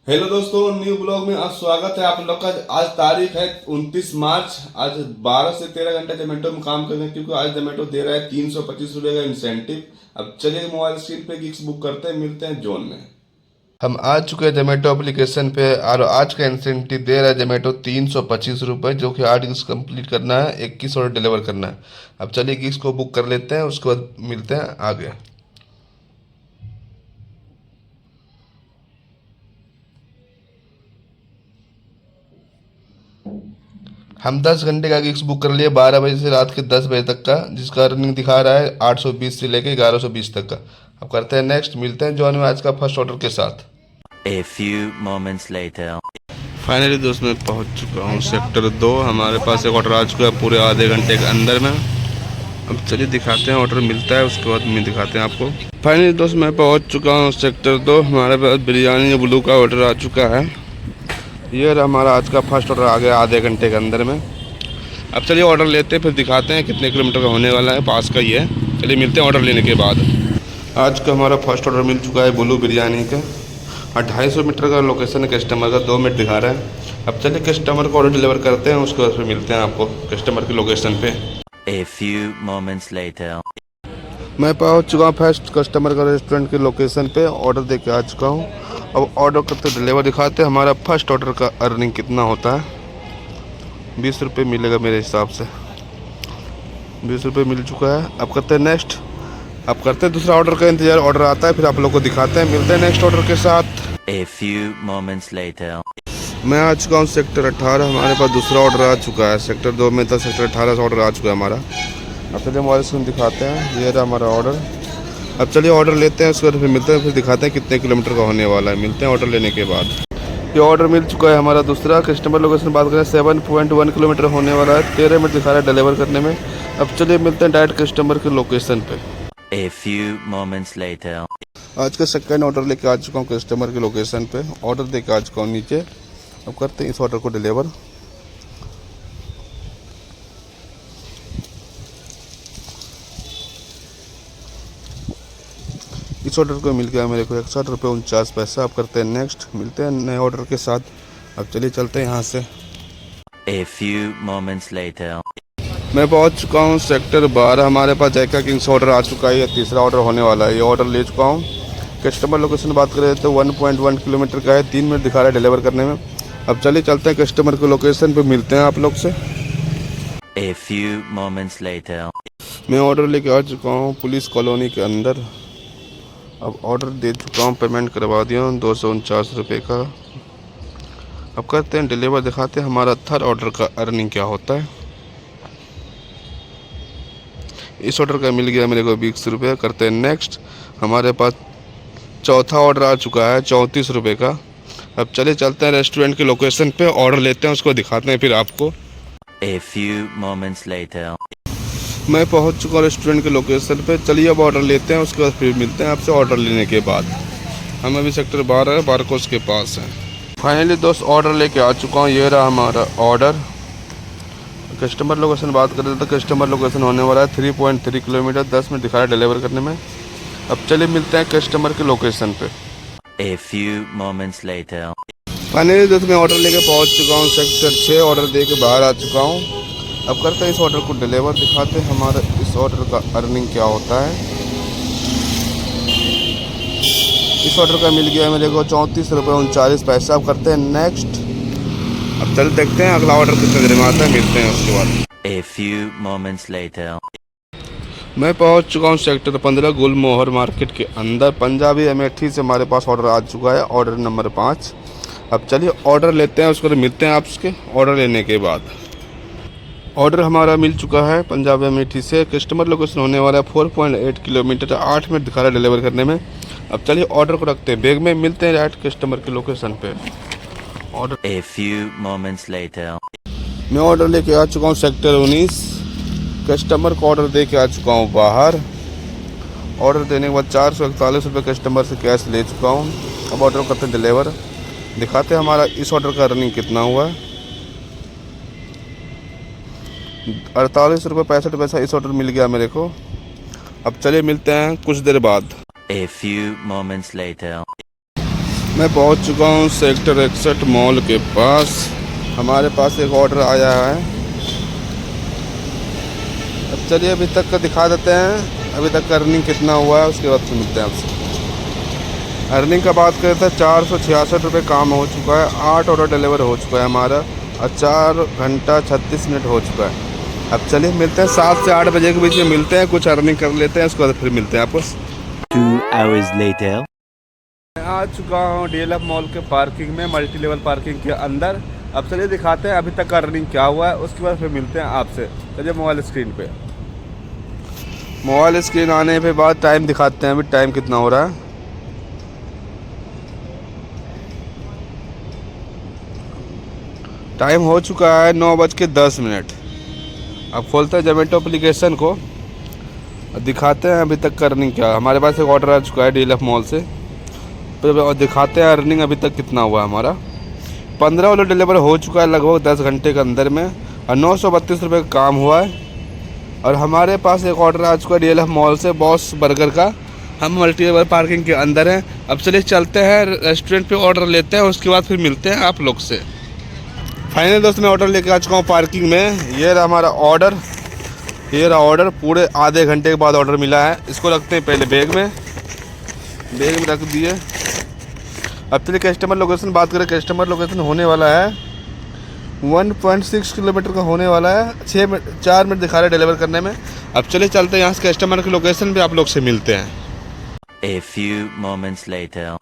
Hello दोस्तों, new blog में आज स्वागत है आप लोग का। आज तारीख है 29 मार्च। आज 12 से 13 घंटे जोमेटो में काम कर रहे हैं क्योंकि आज जोमेटो दे रहा है 325 रुपये का इंसेंटिव। अब चलिए मोबाइल स्क्रीन पे गिग्स बुक करते हैं, मिलते हैं जोन में। हम आ चुके हैं जोमेटो एप्लीकेशन पे और आज का इंसेंटिव दे रहा है जोमेटो 325 रुपये, जो कि 8 गिग्स कंप्लीट करना है, 21 ऑर्डर डिलीवर करना है। अब चलिए गिग्स को बुक कर लेते हैं, उसके बाद मिलते हैं आगे। हम 10 घंटे का गिग्स बुक कर लिए, 12 बजे से रात के 10 बजे तक का, जिसका अर्निंग दिखा रहा है 820 से लेके 1120 तक का। अब करते हैं नेक्स्ट, मिलते हैं जॉन में आज का फर्स्ट ऑर्डर के साथ। A few moments later. Finally दोस्त मैं पहुंच चुका हूं सेक्टर 2। हमारे पास एक ऑर्डर आ चुका है पूरे आधे घंटे के अंदर में। अब चलिए दिखाते हैं ऑर्डर मिलता है, उसके बाद में दिखाते हैं आपको। फाइनली दोस्त मैं पहुंच चुका हूँ सेक्टर 2। हमारे पास बिरयानी ब्लू का ऑर्डर आ चुका है। ये हमारा आज का फर्स्ट ऑर्डर आ गया आधे घंटे के अंदर में। अब चलिए ऑर्डर लेते हैं, फिर दिखाते हैं कितने किलोमीटर का होने वाला है, पास का ही है। चलिए मिलते हैं ऑर्डर लेने के बाद। आज का हमारा फर्स्ट ऑर्डर मिल चुका है ब्लू बिरयानी का, और 250 मीटर का लोकेशन है कस्टमर का, 2 मिनट दिखा रहा है। अब चलिए कस्टमर को ऑर्डर डिलीवर करते हैं, उसके बाद फिर मिलते हैं आपको कस्टमर की लोकेशन पे। A few moments later. मैं पहुंच चुका हूँ फर्स्ट कस्टमर का रेस्टोरेंट की लोकेशन पे, ऑर्डर दे के आ चुका हूँ। अब ऑर्डर करते डिलीवर दिखाते हैं हमारा फर्स्ट ऑर्डर का अर्निंग कितना होता है। 20 रुपये मिलेगा मेरे हिसाब से, 20 रुपये मिल चुका है। अब करते हैं नेक्स्ट। अब करते हैं दूसरा ऑर्डर का इंतजार, ऑर्डर आता है फिर आप लोग को दिखाते हैं, मिलते हैं नेक्स्ट ऑर्डर के साथ। A few moments later. मैं आ चुका हूँ सेक्टर 18। हमारे पास दूसरा ऑर्डर आ चुका है, सेक्टर 2 में था, सेक्टर 18 से ऑर्डर आ चुका है हमारा। अब चलिए मोबाइल स्क्रीन दिखाते हैं, ये रहा हमारा ऑर्डर। अब चलिए ऑर्डर लेते हैं, उसके बाद फिर मिलते हैं, फिर दिखाते हैं कितने किलोमीटर का होने वाला है। मिलते हैं ऑर्डर लेने के बाद। ये ऑर्डर मिल चुका है हमारा दूसरा। कस्टमर लोकेशन बात करें 7.1 किलोमीटर होने वाला है, 13 मिनट दिखा रहा है डिलीवर करने में। अब चलिए मिलते हैं डायरेक्ट कस्टमर की लोकेशन पे। A few moments later. आज का सेकंड ऑर्डर लेके आ चुका हूँ कस्टमर की लोकेशन पे, ऑर्डर दे के आ चुका हूँ नीचे। अब करते हैं इस ऑर्डर को डिलीवर। इस ऑर्डर को मिल गया मेरे को 61 रुपये 49 पैसा। अब करते हैं नेक्स्ट, मिलते हैं नए ऑर्डर के साथ। अब चलिए चलते हैं यहाँ से। A few moments later. मैं पहुँच चुका हूँ सेक्टर 12। हमारे पास जैका किंग्स ऑर्डर आ चुका है, ये तीसरा ऑर्डर होने वाला है। ये ऑर्डर ले चुका हूँ। कस्टमर लोकेशन बात करें तो 1.1 किलोमीटर का है, 3 मिनट दिखा रहा है डिलीवर करने में। अब चलिए चलते हैं कस्टमर की लोकेशन पे, मिलते हैं आप लोग से। A few moments later. मैं ऑर्डर लेके आ चुका हूँ पुलिस कॉलोनी के अंदर। अब ऑर्डर दे चुका हूँ, पेमेंट करवा दिया हूँ 249 रुपये का। अब करते हैं डिलीवर, दिखाते हैं हमारा थर्ड ऑर्डर का अर्निंग क्या होता है। इस ऑर्डर का मिल गया मेरे को 20 रुपये। करते हैं नेक्स्ट। हमारे पास चौथा ऑर्डर आ चुका है 34 रुपये का। अब चलिए चलते हैं रेस्टोरेंट की लोकेशन पे, ऑर्डर लेते हैं, उसको दिखाते हैं फिर आपको। A few moments later. मैं पहुंच चुका हूँ रेस्टोरेंट के लोकेशन पे। चलिए अब ऑर्डर लेते हैं, उसके बाद फिर मिलते हैं आपसे ऑर्डर लेने के बाद। हम अभी सेक्टर 12 बारकोस के पास हैं। फाइनली दोस्त ऑर्डर लेके आ चुका हूँ, ये रहा हमारा ऑर्डर। कस्टमर लोकेशन बात करें तो कस्टमर लोकेशन होने वाला है 3.3 किलोमीटर, 10 मिनट दिखा रहा है डिलीवर करने में। अब चलिए मिलते हैं कस्टमर के लोकेशन पे। A few moments later. Finally दोस्त मैं ऑर्डर लेके पहुँच चुका हूँ सेक्टर 6, ऑर्डर दे के बाहर आ चुका हूँ। अब करते हैं इस ऑर्डर को डिलीवर, दिखाते हैं हमारा इस ऑर्डर का अर्निंग क्या होता है। इस ऑर्डर का मिल गया मेरे को 34 रुपये 39 पैसा। अब करते हैं नेक्स्ट। अब चल देखते हैं अगला ऑर्डर कितने देर में आता है, मिलते हैं उसके बाद। A few moments later. मैं पहुंच चुका हूं सेक्टर 15 गुलमोहर मार्केट के अंदर। पंजाबी अमेठी से हमारे पास ऑर्डर आ चुका है, ऑर्डर नंबर 5। अब चलिए ऑर्डर लेते हैं, उसको मिलते हैं आपसे ऑर्डर लेने के बाद। ऑर्डर हमारा मिल चुका है पंजाबी अमेठी से। कस्टमर लोकेशन होने वाला है 4.8 किलोमीटर, 8 मिनट दिखा रहा है डिलीवर करने में। अब चलिए ऑर्डर को रखते हैं बैग में, मिलते हैं डायरेक्ट कस्टमर के लोकेशन पे। Order A few moments later. मैं ऑर्डर लेके आ चुका हूँ सेक्टर 19। कस्टमर को ऑर्डर दे के आ चुका हूँ बाहर। ऑर्डर देने के बाद 441 रुपये कस्टमर से कैश ले चुका हूँ। अब ऑर्डर करते हैं डिलीवर, दिखाते हैं हमारा इस ऑर्डर का अर्निंग कितना हुआ है। 48 रुपये 65 पैसा इस ऑर्डर मिल गया मेरे को। अब चलिए मिलते हैं कुछ देर बाद। A few moments later. मैं पहुंच चुका हूं सेक्टर 61 मॉल के पास। हमारे पास एक ऑर्डर आया है। अब चलिए अभी तक का दिखा देते हैं, अभी तक का अर्निंग कितना हुआ है, उसके बाद फिर मिलते हैं आपसे। अर्निंग का बात करें तो 466 रुपये काम हो चुका है। 8 ऑर्डर डिलीवर हो चुका है हमारा और 4 घंटा 36 मिनट हो चुका है। अब चलिए मिलते हैं 7 से 8 बजे के बीच में मिलते हैं, कुछ अर्निंग कर लेते हैं, उसके बाद फिर मिलते हैं आपको। 2 hours later. मैं आ चुका हूँ DLF मॉल के पार्किंग में, मल्टी लेवल पार्किंग के अंदर। अब चलिए दिखाते हैं अभी तक का अर्निंग क्या हुआ है, उसके बाद फिर मिलते हैं आपसे। चलिए मोबाइल स्क्रीन पे, मोबाइल स्क्रीन आने के बाद टाइम दिखाते हैं। अभी टाइम कितना हो रहा है, टाइम हो चुका है 9:10। अब खोलते हैं जोमेटो एप्लीकेशन को और दिखाते हैं अभी तक का अर्निंग क्या। हमारे पास एक ऑर्डर आ चुका है DLF मॉल से, और दिखाते हैं अर्निंग अभी तक कितना हुआ है हमारा। 15 ऑर्डर डिलीवर हो चुका है लगभग 10 घंटे के अंदर में और 932 रुपये का काम हुआ है। और हमारे पास एक ऑर्डर आ चुका है DLF मॉल से बॉस बर्गर का। हम मल्टी लेवल पार्किंग के अंदर हैं। अब चलिए चलते हैं रेस्टोरेंट पे ऑर्डर लेते हैं, उसके बाद फिर मिलते हैं आप लोग से। फाइनल दोस्त मैं ऑर्डर लेके आ चुका हूँ पार्किंग में। ये रहा हमारा ऑर्डर, ये रहा ऑर्डर। पूरे आधे घंटे के बाद ऑर्डर मिला है। इसको रखते हैं पहले बैग में, बैग में रख दिए। अब चलिए कस्टमर लोकेशन बात करें। कस्टमर लोकेशन होने वाला है 1.6 किलोमीटर का होने वाला है। 4 मिनट दिखा रहे डिलीवर करने में। अब चलिए चलते हैं यहाँ से कस्टमर के लोकेशन पे, आप लोग से मिलते हैं। A few moments later.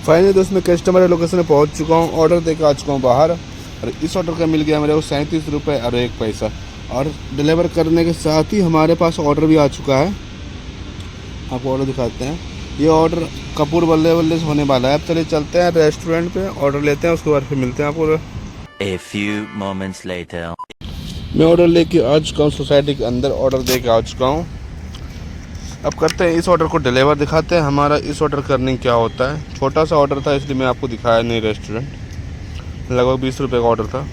Finally दोस्त मैं कस्टमर लोकेशन में पहुँच चुका हूँ। ऑर्डर देकर आ चुका हूँ बाहर और इस ऑर्डर का मिल गया मेरे को 37 रुपये और 1 पैसा। और डिलीवर करने के साथ ही हमारे पास ऑर्डर भी आ चुका है। आपको ऑर्डर दिखाते हैं। ये ऑर्डर कपूर बल्ले से होने वाला है। अब चलिए चलते हैं रेस्टोरेंट पे, ऑर्डर लेते हैं, उसके बाद फिर मिलते हैं आपको। A few moments later. मैं ऑर्डर लेके आ चुका हूँ, सोसाइटी के अंदर ऑर्डर दे के आ चुका हूँ। अब करते हैं इस ऑर्डर को डिलीवर, दिखाते हैं हमारा इस ऑर्डर करने क्या होता है। छोटा सा ऑर्डर था इसलिए मैं आपको दिखाया नहीं। रेस्टोरेंट लगभग 20 रुपये का ऑर्डर था,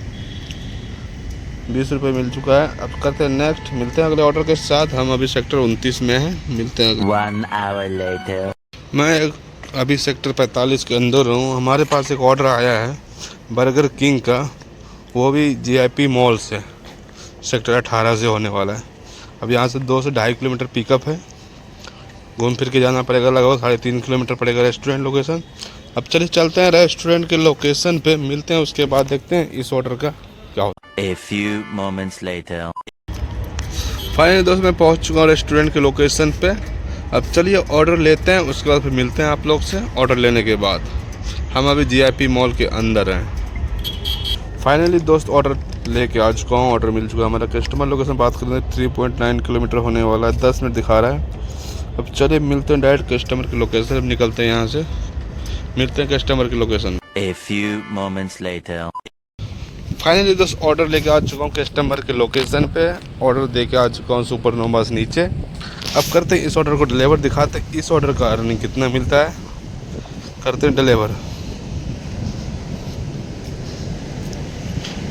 20 रुपये मिल चुका है। अब करते हैं नेक्स्ट, मिलते हैं अगले ऑर्डर के साथ। हम अभी सेक्टर 29 में हैं, मिलते हैं 1 hour later. मैं अभी सेक्टर 45 के अंदर हूँ। हमारे पास एक ऑर्डर आया है बर्गर किंग का, वो भी GIP मॉल से, सेक्टर 18 से होने वाला है। अब यहाँ से 2 से 2.5 किलोमीटर पिकअप है, घूम फिर के जाना पड़ेगा। लगभग 3.5 किलोमीटर पड़ेगा रेस्टोरेंट लोकेशन। अब चलिए चलते हैं रेस्टोरेंट के लोकेशन पे, मिलते हैं, उसके बाद देखते हैं इस ऑर्डर का क्या होता A few moments later. है। फाइनली दोस्त मैं पहुंच चुका हूँ रेस्टोरेंट के लोकेशन पे। अब चलिए ऑर्डर लेते हैं, उसके बाद फिर मिलते हैं आप लोग से। ऑर्डर लेने के बाद हम अभी GIP मॉल के अंदर हैं। फाइनली दोस्त ऑर्डर लेके आ चुका हूँ, ऑर्डर मिल चुका है। हमारा कस्टमर लोकेशन बात करें 3.9 किलोमीटर होने वाला है, 10 मिनट दिखा रहा है। अब चलिए मिलते हैं डायरेक्ट कस्टमर की लोकेशन। अब निकलते हैं यहाँ से, मिलते हैं कस्टमर की location. A few moments later. Finally दोस्त ऑर्डर लेके आ चुका हूँ कस्टमर के लोकेशन पे। ऑर्डर दे के आ चुका हूँ सुपर नोमास नीचे। अब करते हैं इस ऑर्डर को डिलीवर, दिखाते हैं इस ऑर्डर का अर्निंग कितना मिलता है। करते हैं डिलीवर।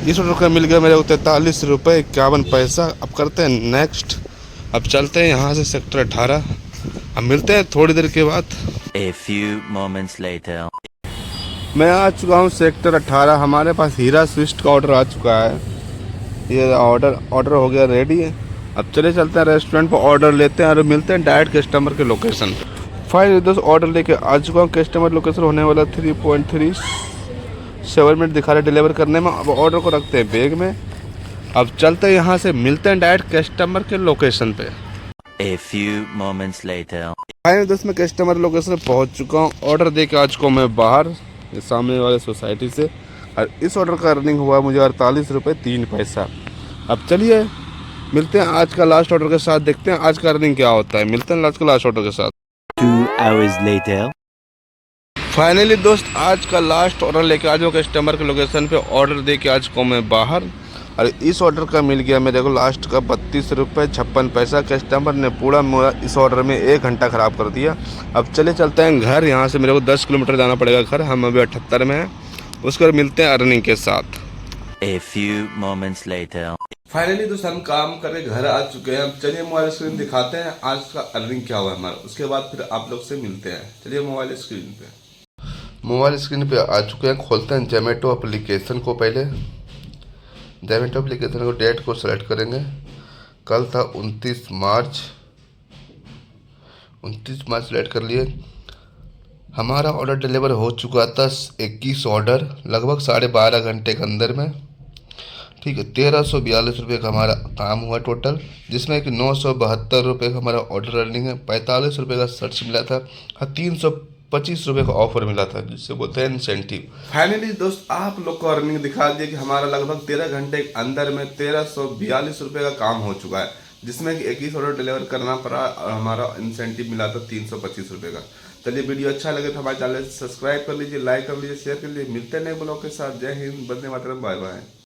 इस ऑर्डर का मिल गया मेरे को 43 रुपये 51 पैसा। अब करते हैं नेक्स्ट। अब चलते हैं यहाँ से सेक्टर 18। अब मिलते हैं थोड़ी देर के बाद। A few moments later. मैं आ चुका हूँ सेक्टर 18। हमारे पास हीरा स्विफ्ट का ऑर्डर आ चुका है। ये ऑर्डर हो गया रेडी है। अब चले चलते हैं रेस्टोरेंट पर, ऑर्डर लेते हैं और मिलते हैं डायरेक्ट कस्टमर के लोकेशन। फाइनली दोस्त ऑर्डर लेके आ चुका हूँ। कस्टमर लोकेशन होने वाला 3.37 मिनट दिखा रहे डिलीवर करने में। अब ऑर्डर को रखते हैं बैग में। अब चलते हैं यहाँ से, मिलते हैं डायरेक्ट कस्टमर के लोकेशन पे। A few moments later. Finally दोस्त मैं कस्टमर लोकेशन पहुँच चुका हूँ। ऑर्डर दे के आ चुका हूँ मैं बाहर सामने वाले सोसाइटी से। और इस ऑर्डर का अर्निंग हुआ मुझे 48 रुपये 3 पैसा। अब चलिए मिलते हैं आज का लास्ट ऑर्डर के साथ, देखते हैं आज का अर्निंग क्या होता है। मिलते हैं आज का लास्ट ऑर्डर के साथ। 2 hours later. फाइनली दोस्त आज का लास्ट ऑर्डर लेके आ जाओ कस्टमर के लोकेशन पे। ऑर्डर दे के आज को मैं बाहर और इस ऑर्डर का मिल गया मेरे को लास्ट का 32 रुपये 56 पैसा। कस्टमर ने पूरा मेरा इस ऑर्डर में 1 घंटा ख़राब कर दिया। अब चले चलते हैं घर। यहाँ से मेरे को 10 किलोमीटर जाना पड़ेगा घर। हम अभी 78 में हैं। उसके बाद मिलते हैं अर्निंग के साथ। A few moments later. Finally दोस्त हम काम करके घर आ चुके हैं। अब चलिए मोबाइल स्क्रीन दिखाते हैं आज का अर्निंग क्या हुआ हमारा, उसके बाद फिर आप लोग से मिलते हैं। चलिए मोबाइल स्क्रीन पे। मोबाइल स्क्रीन पे आ चुके हैं। खोलते हैं जोमेटो एप्लीकेशन को। पहले जोमेटो एप्लीकेशन को डेट को सेलेक्ट करेंगे। कल था 29 मार्च। 29 मार्च सेलेक्ट कर लिए। हमारा ऑर्डर डिलीवर हो चुका था 21 ऑर्डर लगभग 12.5 घंटे के अंदर में। ठीक है, 1342 रुपये का हमारा काम हुआ टोटल, जिसमें कि 972 रुपये का हमारा ऑर्डर अर्निंग है। 45 रुपये का सर्च मिला था और 325 रुपये का ऑफर मिला था, जिससे बोलते हैं इंसेंटिव। फाइनली दोस्त आप लोग को अर्निंग दिखा दिया कि हमारा लगभग 13 घंटे के अंदर में 1342 रुपये का काम हो चुका है, जिसमें कि 21 ऑर्डर डिलीवर करना पड़ा और हमारा इंसेंटिव मिला था 325 रुपये का। चलिए वीडियो अच्छा लगे तो हमारे चैनल सब्सक्राइब कर लीजिए, लाइक कर लीजिए, शेयर कर लीजिए। मिलते हैं नए ब्लॉग के साथ। जय हिंद, वंदे मातरम, बाय बाय।